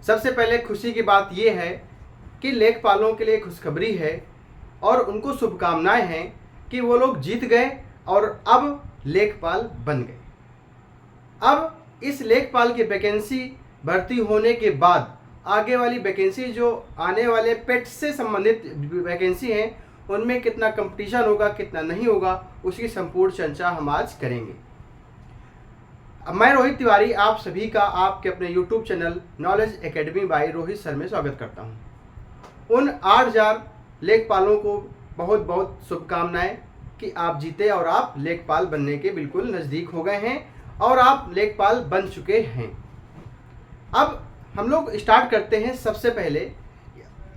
सबसे पहले खुशी की बात यह है कि लेखपालों के लिए खुशखबरी है और उनको शुभकामनाएं हैं कि वो लोग जीत गए और अब लेखपाल बन गए। अब इस लेखपाल की वैकेंसी भर्ती होने के बाद आगे वाली वैकेंसी जो आने वाले पेट से संबंधित वैकेंसी हैं उनमें कितना कंपटीशन होगा, कितना नहीं होगा, उसकी संपूर्ण चर्चा हम आज करेंगे। मैं रोहित तिवारी आप सभी का आपके अपने YouTube channel Knowledge Academy by Rohit sir में स्वागत करता हूं। उन 8000 लेखपालों को बहुत बहुत शुभकामनाएं कि आप जीते और आप लेखपाल बनने के बिल्कुल नज़दीक हो गए हैं और आप लेखपाल बन चुके हैं। अब हम लोग स्टार्ट करते हैं। सबसे पहले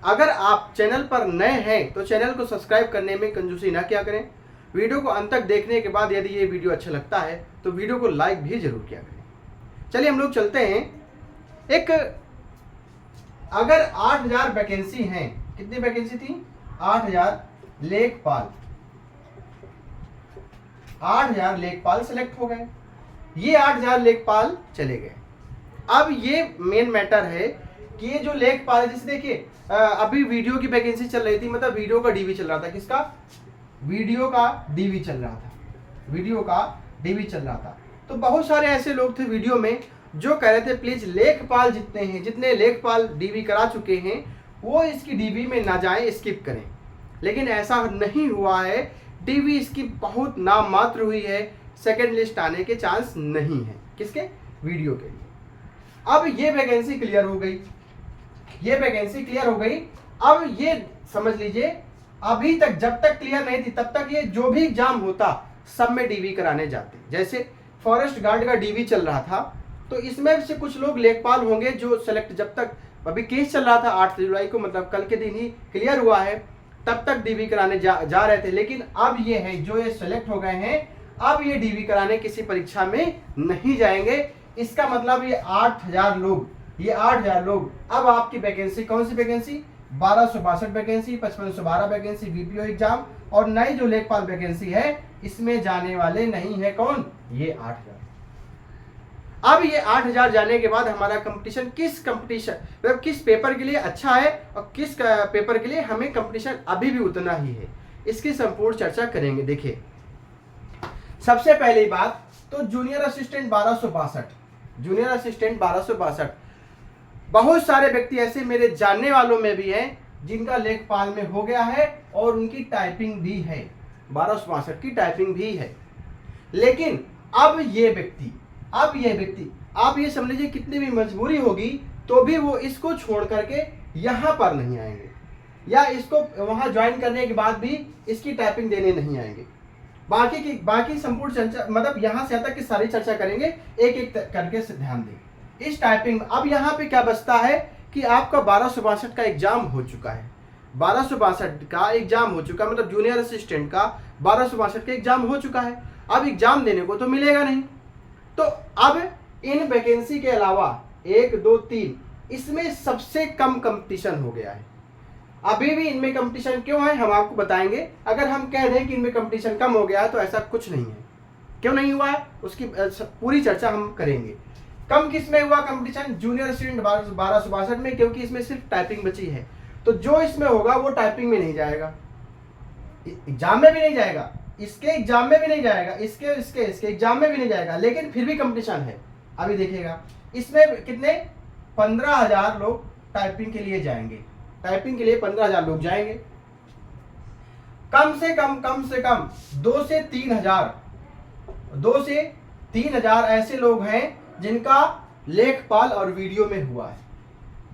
अगर आप चैनल पर नए हैं तो चैनल को सब्सक्राइब करने में कंजूसी ना किया करें। वीडियो को अंत तक देखने के बाद यदि ये वीडियो अच्छा लगता है तो वीडियो को लाइक भी जरूर किया करें। चलिए हम लोग चलते हैं। एक अगर 8000 वैकेंसी हैं, कितनी वैकेंसी थी? 8000 लेखपाल, 8000 लेखपाल सेलेक्ट हो गए। ये 8000 लेखपाल चले गए। अब ये मेन मैटर है कि ये जो लेखपाल है, जैसे देखिए अभी वीडियो की वैकेंसी चल रही थी, मतलब वीडियो का डीवी चल रहा था। किसका? वीडियो का डीवी चल रहा था। वीडियो का डीवी चल रहा था तो बहुत सारे ऐसे लोग थे वीडियो में जो कह रहे थे प्लीज लेखपाल जितने लेखपाल डीवी करा चुके हैं वो इसकी डीवी में ना जाएं, स्किप करें। लेकिन ऐसा नहीं हुआ है। डीवी इसकी बहुत नाम मात्र हुई है, सेकंड लिस्ट आने के चांस नहीं है। किसके? वीडियो के लिए। अब ये वैकेंसी क्लियर हो गई, ये वैकेंसी क्लियर हो गई। अब ये समझ लीजिए अभी तक जब तक क्लियर नहीं थी तब तक ये जो भी एग्जाम होता सब में डीवी कराने जाते। जैसे फॉरेस्ट गार्ड का डीवी चल रहा था तो इसमें से कुछ लोग लेखपाल होंगे जो सेलेक्ट, जब तक अभी केस चल रहा था 8 जुलाई को, मतलब कल के दिन ही क्लियर हुआ है, तब तक डीवी कराने जा रहे थे। लेकिन अब ये है जो ये सेलेक्ट हो गए हैं, अब ये डीवी कराने किसी परीक्षा में नहीं जाएंगे। इसका मतलब ये 8000 लोग, ये 8000 लोग अब आपकी वैकेंसी, कौन सी vacancy? 1262 vacancy, 5512 vacancy VPO exam और नई जो लेखपाल वैकेंसी है इसमें जाने वाले नहीं है। कौन? ये 8000। अब ये 8000 जाने के बाद हमारा कंपटीशन मतलब किस पेपर के लिए अच्छा है और किस पेपर के लिए हमें कंपटीशन अभी भी उतना ही है, इसकी संपूर्ण चर्चा करेंगे। देखिए सबसे पहली बात तो जूनियर असिस्टेंट 1262, जूनियर असिस्टेंट 1262। बहुत सारे व्यक्ति ऐसे मेरे जानने वालों में भी हैं जिनका लेखपाल में हो गया है और उनकी टाइपिंग भी है, 1262 की टाइपिंग भी है। लेकिन अब ये व्यक्ति आप ये समझ लीजिए कितनी भी मजबूरी होगी तो भी वो इसको छोड़ करके यहाँ पर नहीं आएंगे या इसको वहाँ ज्वाइन करने के बाद भी इसकी टाइपिंग देने नहीं आएंगे। बाकी संपूर्ण चर्चा, मतलब यहाँ से तक की सारी चर्चा करेंगे, एक एक करके से ध्यान दें इस टाइपिंग। अब यहाँ पे क्या बचता है कि आपका 1262 का एग्जाम हो चुका है, 1262 का एग्जाम हो चुका, मतलब जूनियर असिस्टेंट का 1262 का एग्जाम हो चुका है। अब एग्जाम देने को तो मिलेगा नहीं, तो अब इन वैकेंसी के अलावा 1 2 3 इसमें सबसे कम कंपटीशन हो गया है। अभी भी इनमें कंपटीशन क्यों है हम आपको बताएंगे। अगर हम कह दें कि इनमें कंपटीशन कम हो गया है तो ऐसा कुछ नहीं है। क्यों नहीं हुआ है उसकी पूरी चर्चा हम करेंगे। कम किस में हुआ कंपटीशन? जूनियर स्टूडेंट 1262 में, क्योंकि इसमें सिर्फ टाइपिंग बची है। तो जो इसमें होगा वो टाइपिंग में नहीं जाएगा, एग्जाम में भी नहीं जाएगा, इसके एग्जाम में भी नहीं जाएगा, इसके एग्जाम में भी नहीं जाएगा, लेकिन फिर भी कंपटीशन है। अभी देखिएगा इसमें कितने 15,000 लोग टाइपिंग के लिए जाएंगे, टाइपिंग के लिए 15,000 लोग जाएंगे। कम से कम 2 से 3,000 ऐसे लोग हैं जिनका लेखपाल और वीडियो में हुआ है,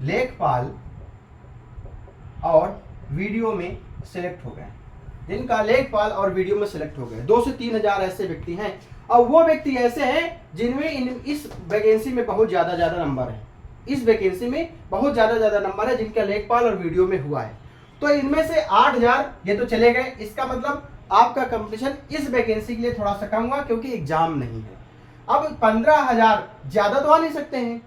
लेखपाल और वीडियो में सिलेक्ट हो गए, जिनका लेखपाल और वीडियो में सिलेक्ट हो गए। 2 से 3,000 ऐसे व्यक्ति हैं और वो व्यक्ति ऐसे हैं जिनमें इस वैकेंसी में बहुत ज्यादा नंबर है, इस वैकेंसी में बहुत ज्यादा नंबर है जिनका लेखपाल और वीडियो में हुआ है। तो इनमें से 8,000 ये तो चले गए। इसका मतलब आपका कंपटीशन इस वैकेंसी के लिए थोड़ा सा कम हुआ क्योंकि एग्जाम नहीं है। अब 15,000 ज्यादा तो आ नहीं सकते हैं,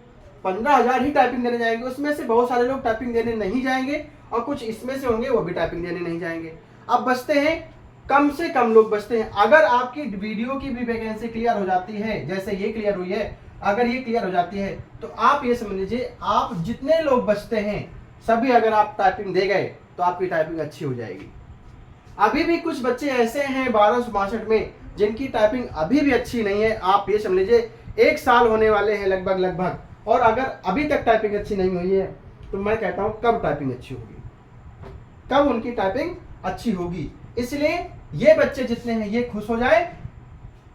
15,000 ही टाइपिंग देने जाएंगे। उसमें से बहुत सारे लोग टाइपिंग देने नहीं जाएंगे और कुछ इसमें से होंगे वो भी टाइपिंग देने नहीं जाएंगे। अब बचते हैं कम से कम लोग बचते हैं। अगर आपकी वीडियो की भी वैकेंसी क्लियर हो जाती है, जैसे ये क्लियर हुई है, अगर ये क्लियर हो जाती है तो आप ये समझ लीजिए आप जितने लोग बचते हैं सभी अगर आप टाइपिंग दे गए तो आपकी टाइपिंग अच्छी हो जाएगी। अभी भी कुछ बच्चे ऐसे हैं 1262 में जिनकी टाइपिंग अभी भी अच्छी नहीं है। आप ये समझ लीजिए 1 साल होने वाले हैं लगभग, और अगर अभी तक टाइपिंग अच्छी नहीं हुई है तो मैं कहता हूँ कब टाइपिंग अच्छी होगी, कब उनकी टाइपिंग अच्छी होगी। इसलिए ये बच्चे जितने हैं ये खुश हो जाए,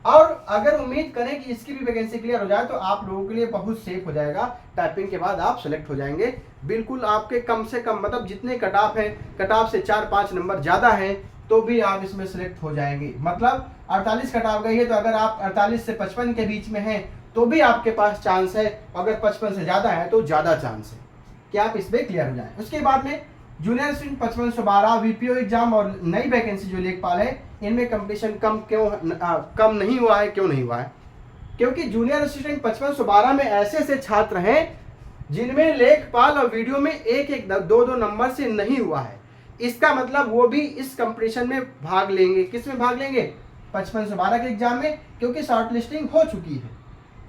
और अगर उम्मीद करें कि इसकी भी वैकेंसी क्लियर हो जाए तो आप लोगों के लिए बहुत सेफ हो जाएगा। टाइपिंग के बाद आप सेलेक्ट हो जाएंगे। बिल्कुल आपके कम से कम मतलब जितने कट ऑफ है, कट ऑफ से 4-5 नंबर ज़्यादा हैं तो भी आप इसमें सेलेक्ट हो जाएंगे। मतलब 48 कट ऑफ गई है तो अगर आप 48 से 55 के बीच में हैं तो भी आपके पास चांस है, अगर 55 से ज़्यादा है तो ज़्यादा चांस है कि आप इसमें क्लियर हो जाएं। उसके बाद में जूनियर स्टूडेंट 5512 वीपीओ एग्जाम और नई वैकेंसी जो लेखपाल है इनमें कंपटीशन कम नहीं हुआ है। क्यों नहीं हुआ है? क्योंकि जूनियर असिस्टेंट 5512 में ऐसे ऐसे छात्र हैं जिनमें लेखपाल और वीडियो में 1-1, 2-2 नंबर से नहीं हुआ है। इसका मतलब वो भी इस कंपटीशन में भाग लेंगे। किस में भाग लेंगे? 5512 के एग्जाम में, क्योंकि शॉर्ट लिस्टिंग हो चुकी है।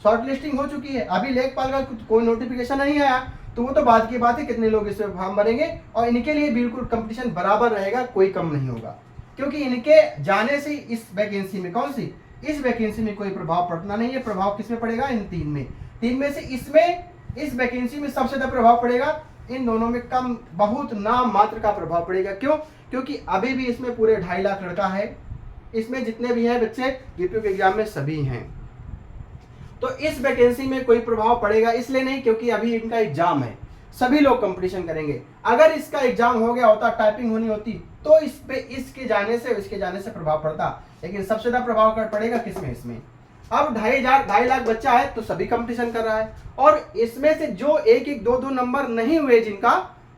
शॉर्ट लिस्टिंग हो चुकी है, अभी लेखपाल का कोई नोटिफिकेशन नहीं आया तो वो तो बाद की बात है कितने लोग इसमें फॉर्म भरेंगे, और इनके लिए बिल्कुल कंपटीशन बराबर रहेगा, कोई कम नहीं होगा। क्योंकि इनके जाने से इस वैकेंसी में, कौन सी, इस वैकेंसी में कोई प्रभाव पड़ना नहीं है। प्रभाव किसमें पड़ेगा? इन तीन में से इसमें, इस वैकेंसी में सबसे ज्यादा प्रभाव पड़ेगा। इन दोनों में कम, बहुत नाम मात्र का प्रभाव पड़ेगा। क्यों? क्योंकि अभी भी इसमें पूरे 2.5 लाख लड़का है। इसमें जितने भी हैं बच्चे वीपीओ के एग्जाम में सभी हैं, तो इस वैकेंसी में कोई प्रभाव पड़ेगा इसलिए नहीं क्योंकि अभी इनका एग्जाम है, सभी लोग कंपटीशन करेंगे। अगर इसका एग्जाम हो गया होता, टाइपिंग होनी होती तो इस पे इसके जाने से प्रभाव पड़ता, लेकिन सबसे ज्यादा प्रभाव पड़ेगा किसमें? इसमें। अब 2.5 लाख बच्चा है तो सभी कंपटीशन कर रहा है, और इसमें से जो 1-1, 2-2 नंबर नहीं हुए, जिनका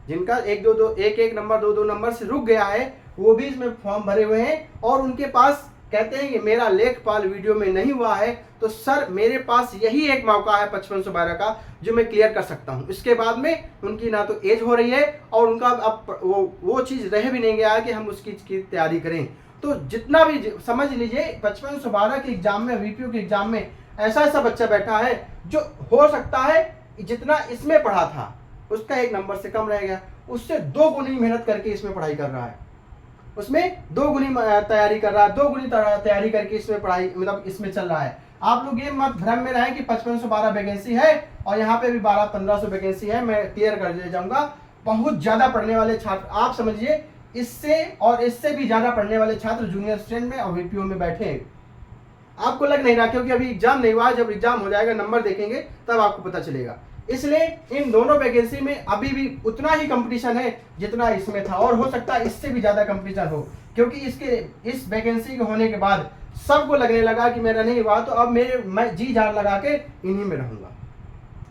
1-1 नंबर, 2-2 नंबर से रुक गया है, वो भी इसमें फॉर्म भरे हुए हैं, और उनके पास कहते हैं कि मेरा लेखपाल वीडियो में नहीं हुआ है तो सर मेरे पास यही एक मौका है 5512 का जो मैं क्लियर कर सकता हूं। इसके बाद में उनकी ना तो एज हो रही है और उनका अब वो चीज़ रह भी नहीं गया है कि हम उसकी की तैयारी करें। तो जितना भी समझ लीजिए 5512 के एग्जाम में, वीपीओ के एग्जाम में ऐसा बच्चा बैठा है जो हो सकता है जितना इसमें पढ़ा था उसका 1 नंबर से कम रहेगा, उससे 2 गुनी मेहनत करके इसमें पढ़ाई कर रहा है, उसमें 2 गुनी तैयारी कर रहा है, 2 गुनी तैयारी करके इसमें पढ़ाई, मतलब इसमें चल रहा है। आप लोग ये मत भ्रम में रहे कि 5512 वैकेंसी है और यहाँ पे भी 1200-1500 वैकेंसी है, मैं क्लियर कर ले जाऊंगा। बहुत ज्यादा पढ़ने वाले छात्र, आप समझिए इससे और इससे भी ज्यादा पढ़ने वाले छात्र जूनियर स्टूडेंट में और वीपीओ में बैठे हैं। आपको लग नहीं रहा क्योंकि अभी एग्जाम नहीं हुआ, जब एग्जाम हो जाएगा, नंबर देखेंगे तब आपको पता चलेगा। इसलिए इन दोनों वैकेंसी में अभी भी उतना ही कंपटीशन है जितना इसमें था, और हो सकता है इससे भी ज्यादा कंपटीशन हो, क्योंकि इस वैकेंसी के होने के बाद सबको लगने लगा कि मेरा नहीं हुआ तो अब मैं जी जान लगा के इन्हीं में रहूंगा।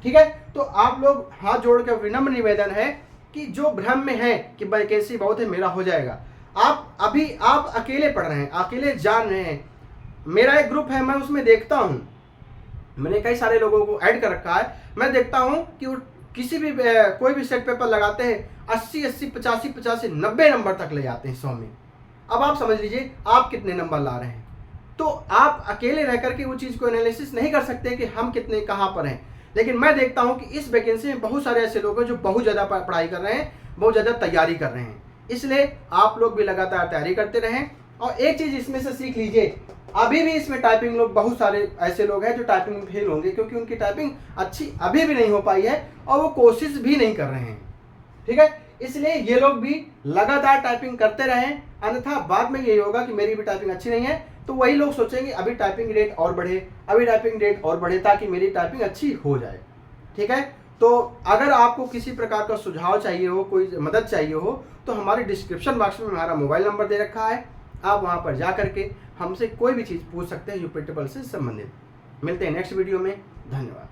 ठीक है, तो आप लोग हाथ जोड़ के विनम्र निवेदन है कि जो भ्रम में है कि वैकेंसी बहुत है, मेरा हो जाएगा, आप अकेले पढ़ रहे हैं, अकेले जान रहे हैं। मेरा एक ग्रुप है, मैं उसमें देखता हूं, मैंने कई सारे लोगों को ऐड कर रखा है, मैं देखता हूं कि वो किसी भी कोई भी सेट पेपर लगाते हैं 80, 85, 90 नंबर तक ले जाते हैं 100 में। अब आप समझ लीजिए आप कितने नंबर ला रहे हैं। तो आप अकेले रह करके वो चीज़ को एनालिसिस नहीं कर सकते कि हम कितने कहाँ पर हैं, लेकिन मैं देखता हूं कि इस वैकेंसी में बहुत सारे ऐसे लोग हैं जो बहुत ज़्यादा पढ़ाई कर रहे हैं, बहुत ज़्यादा तैयारी कर रहे हैं। इसलिए आप लोग भी लगातार तैयारी करते रहें। और एक चीज़ इसमें से सीख लीजिए, अभी भी इसमें टाइपिंग लोग, बहुत सारे ऐसे लोग हैं जो टाइपिंग में फेल होंगे क्योंकि उनकी टाइपिंग अच्छी अभी भी नहीं हो पाई है और वो कोशिश भी नहीं कर रहे हैं। ठीक है, इसलिए ये लोग भी लगातार टाइपिंग करते रहें, अन्यथा बाद में यही होगा कि मेरी भी टाइपिंग अच्छी नहीं है तो वही लोग सोचेंगे अभी टाइपिंग रेट और बढ़े, ताकि मेरी टाइपिंग अच्छी हो जाए। ठीक है, तो अगर आपको किसी प्रकार का सुझाव चाहिए हो, कोई मदद चाहिए हो, तो हमारे डिस्क्रिप्शन बॉक्स में हमारा मोबाइल नंबर दे रखा है, आप वहां पर जा करके हमसे कोई भी चीज़ पूछ सकते हैं यूपी ट्रिपल से संबंधित। मिलते हैं नेक्स्ट वीडियो में, धन्यवाद।